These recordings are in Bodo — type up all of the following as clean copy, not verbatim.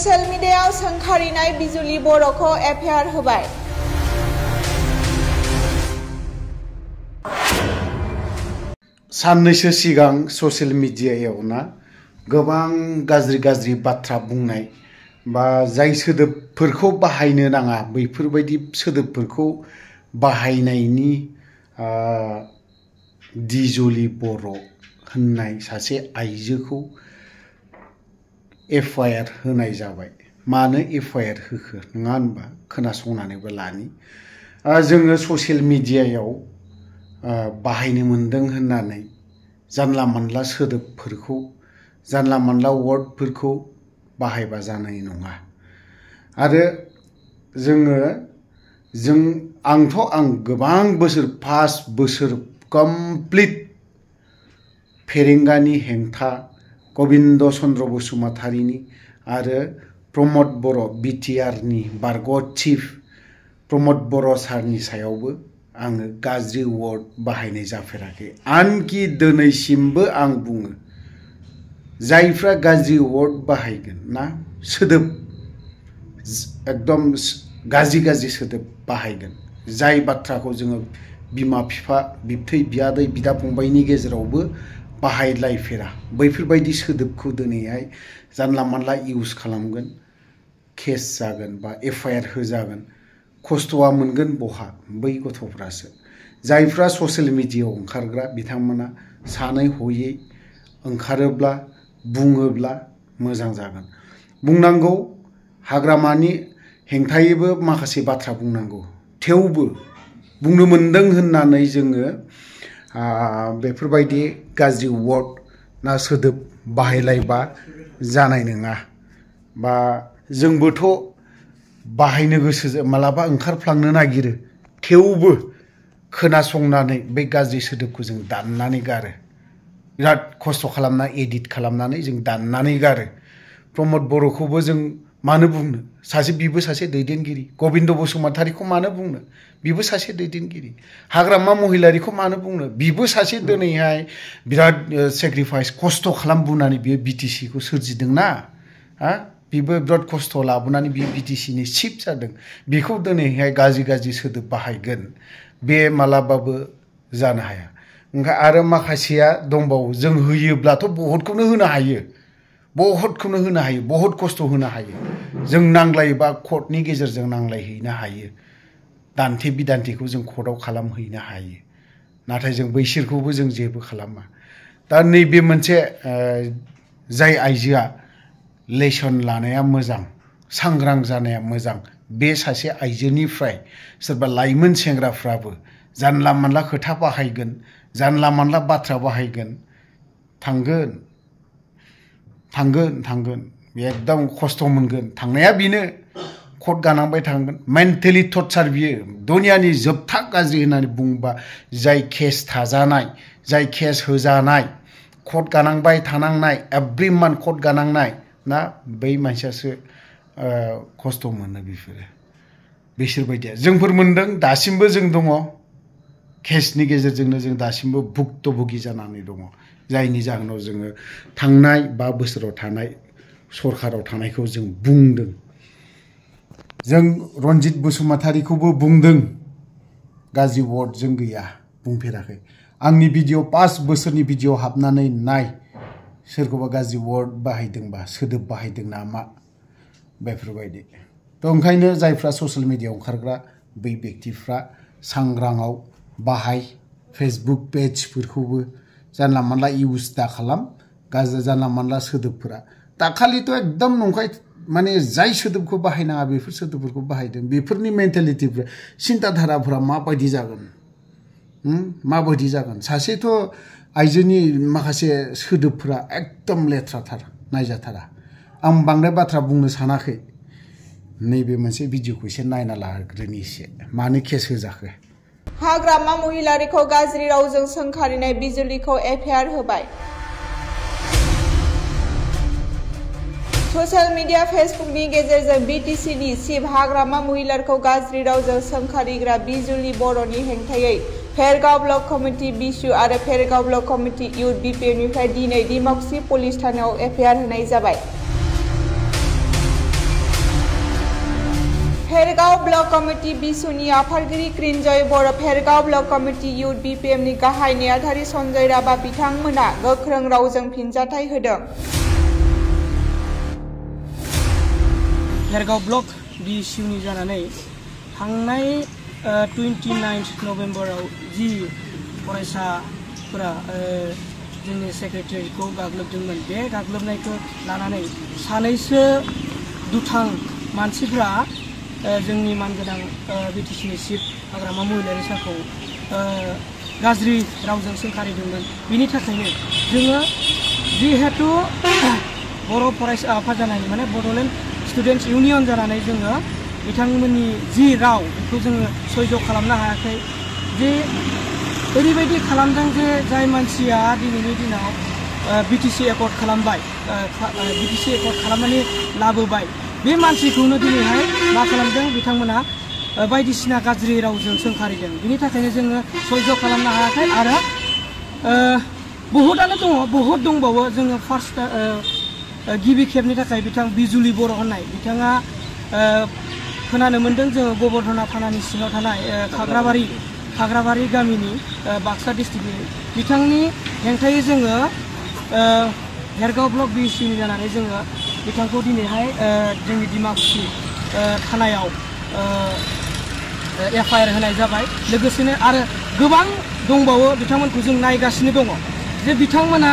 ससियेल मिडियायाव सोंखारिनाय बिजुलि बर'खौ एफआइआर होबाय। साननैसो सिगां ससियेल मिडियायाव गोबां गाज्रि बाथ्रा बुंनाय बा जाय सोदोबफोरखौ बाहायनो नाङा बैफोरबायदि सोदोबफोरखौ बाहायनायनि दिजुलि बर' होननाय सासे आइजोखौ एफआइआर होनाय जाबाय। मानो एफआइआर होखो नङा होनबा खोनासंनानैबो लानि। जोङो ससियेल मिडियायाव बाहायनो मोनदों होननानै जानला मानला सोदोबफोरखौ जानला मानला वर्डफोरखौ बाहायबा जानाय नङा। आरो आं गोबां बोसोर 5 बोसोर कमप्लिट फेरेंगानि हेंथा गबिन्द चन्द्र बसुमतारीनि आरो प्रमद बर' बिटिआरनि बारग' चिफ प्रमद बर' सारनि सायावबो आङो गाज्रि वर्ड बाहायनाय जाफेराखै। आनखि दिनैसिमबो आं बुङो जायफ्रा गाज्रि वर्ड बाहायगोन ना सोदोब एकदम गाज्रि सोदोब बाहायगोन, जाय बाथ्राखौ जोङो बिमा बिफा बिबथै बियादै बिदा फंबायनि गेजेरावबो बाहायलायफेरा बैफोरबायदि सोदोबखौ दिनैहाय जानला मानला इउज खालामगोन, केस जागोन बा एफआइआर होजागोन। खस्थ'आ मोनगोन बहा बै गथ'फ्रासो। जायफ्रा ससियेल मिडियायाव ओंखारग्रा बिथांमोना सानै हयै ओंखारोब्ला बुङोब्ला मोजां जागोन। बुंनांगौ हाग्रामानि हेंथायैबो माखासे बाथ्रा बुंनांगौ, थेवबो बुंनो मोनदों होननानै जोङो बेफोरबायदि गाज्रि वर्ड ना सोदोब बाहायलायबा जानाय नङा। बा जोंबोथ' बाहायनो गोसो मालाबा ओंखारफ्लांनो नागिरो, थेवबो खोनासंनानै बे गाज्रि सोदोबखौ जों दाननानै गारो। बिराद खस्थ' खालामना एडिट खालामनानै जों दाननानै गारो। प्रमद बर'खौबो जों मानो बुंनो, बिबो सासे दैदेनगिरि। गबिन्द बसुमतारीखौ मानो बुंनो, बिबो सासे दैदेनगिरि। हाग्रामा महिलारिखौ मानो बुंनो, बिबो सासे दिनैहाय बिराद सेक्रिफाइस खस्थ' खालामबोनानै बियो बिटिसिखौ सोरजिदोंना। बिबो बिराद खस्थ' लाबोनानै बियो बिटिसिनि चिफ जादों। बेखौ दिनैहाय गाज्रि सोदोब बाहायगोन बे मालाबाबो जानो हाया। ओंखाय आरो माखासेया दंबावो, जों होयोब्लाथ' बहुतखौनो होनो हायो, बहुद खस्थ' होनो हायो। जों नांलायोबा कर्टनि गेजेरजों नांलायहैनो हायो, दान्थे बिदान्थेखौ जों कर्टआव खालामहैनो हायो। नाथाय जों बैसोरखौबो जों जेबो खालामा। दा नैबे मोनसे जाय आइजोआ लेसन लानाया मोजां, सांग्रां जानाया मोजां। बे सासे आइजोनिफ्राय सोरबा लाइमोन सेंग्राफ्राबो जानला मानला खोथा बाहायगोन, जानला मानला बाथ्रा बाहायगोन, थांगोन एकदम खस्थ' मोनगोन। थांनाया बेनो कर्ट गानांबाय थांगोन, मेन्टेलि टर्चार। बियो दुनियानि जोबथा गाज्रि होननानै बुङोबा जाय केस थाजानाय, जाय केस होजानाय, कर्ट गानांबाय थानांनाय, एभ्रि मान्थ कर्ट गानांनाय ना, बै मानसियासो खस्थ' मोनो। बिसोरबायदिया जोंफोर मोनदों, दासिमबो जों दङ। केसनि गेजेरजोंनो जों दासिमबो भुक्तभोगि जानानै दङ। जायनि जाहोनाव जोङो थांनाय 5 बोसोराव थानाय सरकाराव थानायखौ जों बुंदों। जों रन्जित बसुमतारीखौबो बुंदों, गाज्रि वर्ड जों गैया, बुंफेराखै। आंनि भिडिअ 5 बोसोरनि भिडिअ हाबनानै नाय, सोरखौबा गाज्रि वर्ड बाहायदोंबा, सोदोब बाहायदों नामा बेफोरबायदि। ओंखायनो जायफ्रा ससियेल मिडियायाव ओंखारग्रा बै बेक्तिफ्रा सांग्राङाव बाहाय। फेसबुक पेजफोरखौबो जानला मानला इउज दा खालाम। गाज्रि जानला मानला सोदोबफोरा दाखालिथ' एकदम नंखाय, माने जाय सोदोबखौ बाहायनाङा बेफोर सोदोबफोरखौ बाहायदों। बेफोरनि मेन्टेलिटिफ्रा सिन्ताधाराफोरा माबायदि जागोन। सासेथ' आइजोनि माखासे सोदोबफोरा एकदम लेथ्राथार, नायजाथारा। आं बांद्राय बाथ्रा बुंनो सानाखै। नैबे मोनसे भिडिअखौ एसे नायना लाग्रोनि एसे, मानो केस होजाखो। हाग्रामा महिलारिखौ गाज्रि रावजों सोंखारिनाय बिजुलिखौ एफआइआर होबाय। ससियेल मिडिया फेसबुकनि गेजेरजों बिटिसिनि चिफ हाग्रामा महिलारिखौ गाज्रि रावजों सोंखारिग्रा बिजुलि बर'नि हेंथायै फेरगाव ब्लक कमिटि बिसु आरो फेरगाव ब्लक कमिटि इउथ बिपिएफनिफ्राय दिनै डिमाकुसि पुलिस थानायाव एफआइआर होनाय जाबाय। फेरगाव ब्लक कमिटि बिसुनि आफादगिरि क्रिन्जय बर' फेरगाव ब्लक कमिटि इउथ BPMनि गाहाय नेहाथारि सन्जय राभा बिथांमोना गोख्रों रावजों फिनजाथाय होदों। फेरगाव ब्लक बिसुनि जानानै थांनाय 29 नभेम्बराव जि फरायसाफोरा जोंनि सेक्रेटारिखौ गाग्लोबदोंमोन, बे गाग्लोबनायखौ लानानै सानैसो दुथां मानसिफ्रा जोंनि मानगोनां BTCनि चिफ हाग्रामा महिलारि सारखौ गाज्रि रावजों सोंखारिदोंमोन। बिनि थाखायनो जोङो जिहेतु बर' फरायसा आफाद जानानै माने बड'लेण्ड स्टुडेन्टस इउनियन जानानै जोङो बिथांमोननि जि राव बेखौ जोङो सयज' खालामनो हायाखै। जे ओरैबायदि खालामदों जे जाय मानसिया दिनैनि दिनाव BTC एकर्ड खालामबाय, BTC एकर्ड खालामनानै लाबोबाय, बे मानसिखौनो दिनैहाय मा खालामदों बिथांमोना बायदिसिना गाज्रि रावजों सोंखारिदों। बिनि थाखायनो जोङो सयज' खालामनो हायाखै आरो बहुतआनो दङ, बहुत दंबावो। जोङो फार्स्ट गिबि खेबनि थाखाय बिथां बिजुलि बर' होननाय बिथाङा खोनानो मोन्दों जोङो गबर्धना थानानि सिङाव थानाय खाग्राबारि गामिनि बाक्सा डिस्ट्रिक्टनि बिथांनि हेंथायै जोङो फेरगाव ब्लक बिसुनि जानानै जोङो बिथांखौ दिनैहाय जोंनि डिमाकुसि थानायाव FIR होनाय जाबाय। लोगोसेनो आरो गोबां दंबावो, बिथांमोनखौ जों नायगासिनो दङ जे बिथांमोना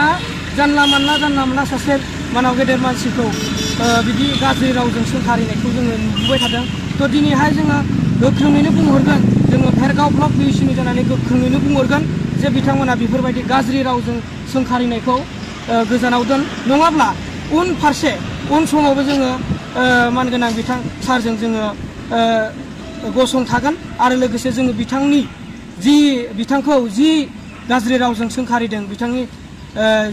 जानला मानला सासे मानाव गेदेर मानसिखौ बिदि गाज्रि रावजों सोंखारिनायखौ जोङो नुबाय थादों। थ' दिनैहाय जोङो गोख्रोङैनो बुंहरगोन, जोङो फेरगाव ब्लक बिसुनि जानानै गोख्रोङैनो बुंहरगोन जे बिथांमोना बेफोरबायदि गाज्रि रावजों सोंखारिनायखौ गोजानाव दोन, नङाब्ला उन समावबो जोङो मानगोनां बिथां सारजों जोङो गसंथागोन आरो लोगोसे जोङो बिथांखौ जि गाज्रि रावजों सोंखारिदों, बिथांनि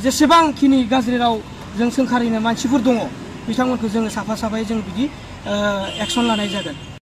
जेसेबांखिनि गाज्रि रावजों सोंखारिनो मानसिफोर दङ बिथांमोनखौ जोङो साफा साफायै जों बिदि एक्सन लानाय जागोन।